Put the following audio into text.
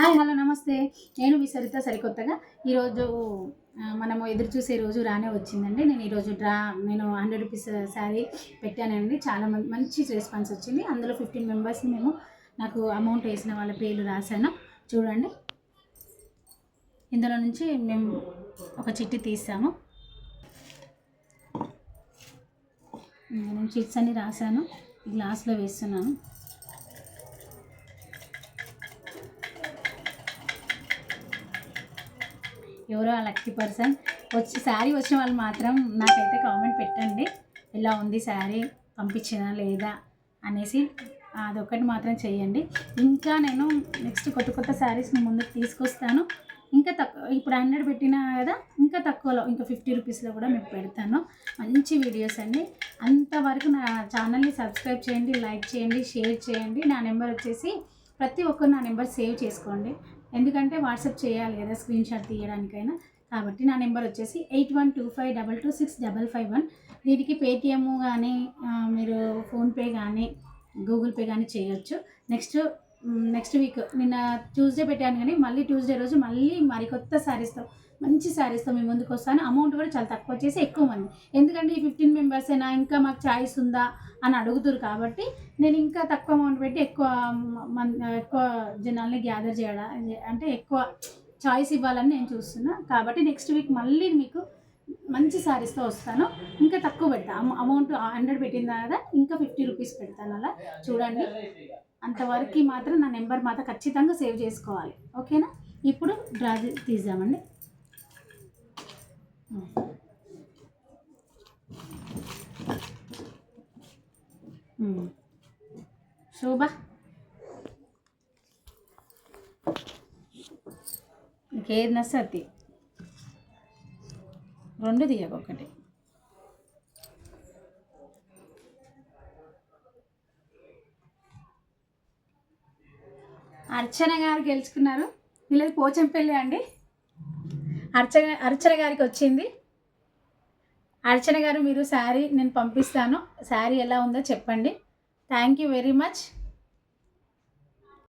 Hi hello నమస్తే. నేను మీ సరిత సరికొత్తగా ఈరోజు మనము ఎదురు చూసే రోజు రానే వచ్చిందండి. నేను ఈరోజు నేను 100 రూపీస్ శారీ పెట్టానండి. చాలా మంచి రెస్పాన్స్ వచ్చింది. అందులో 15 మెంబర్స్ని నాకు అమౌంట్ వేసిన వాళ్ళ పేర్లు రాశాను. చూడండి, ఇందులో నుంచి మేము ఒక చిట్టి తీసాము. నేను చిట్స్ అన్ని రాశాను, గ్లాస్లో వేస్తున్నాను. ఎవరో ఆ లక్కీ పర్సన్ శారీ వచ్చిన వాళ్ళు మాత్రం నాకైతే కామెంట్ పెట్టండి, ఎలా ఉంది శారీ, పంపించినా లేదా అనేసి. అదొక్కటి మాత్రం చేయండి. ఇంకా నేను నెక్స్ట్ కొత్త శారీస్ని ముందుకు తీసుకొస్తాను. ఇంకా తక్కువ, ఇప్పుడు 100 పెట్టినా కదా, ఇంకా తక్కువలో, ఇంకా 50 రూపీస్లో కూడా మీకు పెడతాను మంచి వీడియోస్ అండి. అంతవరకు నా ఛానల్ని సబ్స్క్రైబ్ చేయండి, లైక్ చేయండి, షేర్ చేయండి. నా నెంబర్ వచ్చేసి ప్రతి ఒక్కరు నా నెంబర్ సేవ్ చేసుకోండి, ఎందుకంటే వాట్సాప్ చేయాలి కదా స్క్రీన్ షాట్ తీయడానికైనా. కాబట్టి నా నెంబర్ వచ్చేసి 8125226551. దీనికి పేటిఎం కానీ మీరు ఫోన్పే కానీ గూగుల్ పే కానీ చేయొచ్చు. నెక్స్ట్ వీక్ నిన్న ట్యూస్డే పెట్టాను, కానీ మళ్ళీ ట్యూస్డే రోజు మళ్ళీ మరికొత్త శారీస్తో, మంచి శారీస్తో మీ ముందుకు వస్తాను. అమౌంట్ కూడా చాలా తక్కువ చేసి ఎక్కువ మంది, ఎందుకంటే ఈ 15 మెంబర్సేనా, ఇంకా మాకు ఛాయిస్ ఉందా అని అడుగుతారు. కాబట్టి నేను ఇంకా తక్కువ అమౌంట్ పెట్టి ఎక్కువ జనాల్ని గ్యాదర్ చేయడం, అంటే ఎక్కువ చాయిస్ ఇవ్వాలని నేను చూస్తున్నా. కాబట్టి నెక్స్ట్ వీక్ మళ్ళీ మీకు మంచి శారీస్తో వస్తాను. ఇంకా తక్కువ పెడతాను, అమౌంట్ 100 పెట్టిందా కదా, ఇంకా 50 రూపీస్ పెడతాను. అలా చూడండి. అంతవరకు మాత్రం నా నెంబర్ మాత్రం ఖచ్చితంగా సేవ్ చేసుకోవాలి, ఓకేనా? ఇప్పుడు డ్రా తీద్దామండి. శోభ, ఇంకేది నచ్చతి 2 తీయక ఒకటి. అర్చన గారు గెలుచుకున్నారు. వీళ్ళది పోచంపల్లి అండి. అర్చన గారికి వచ్చింది. అర్చన గారు, మీరు శారీ నేను పంపిస్తాను, శారీ ఎలా ఉందో చెప్పండి. Thank you very much.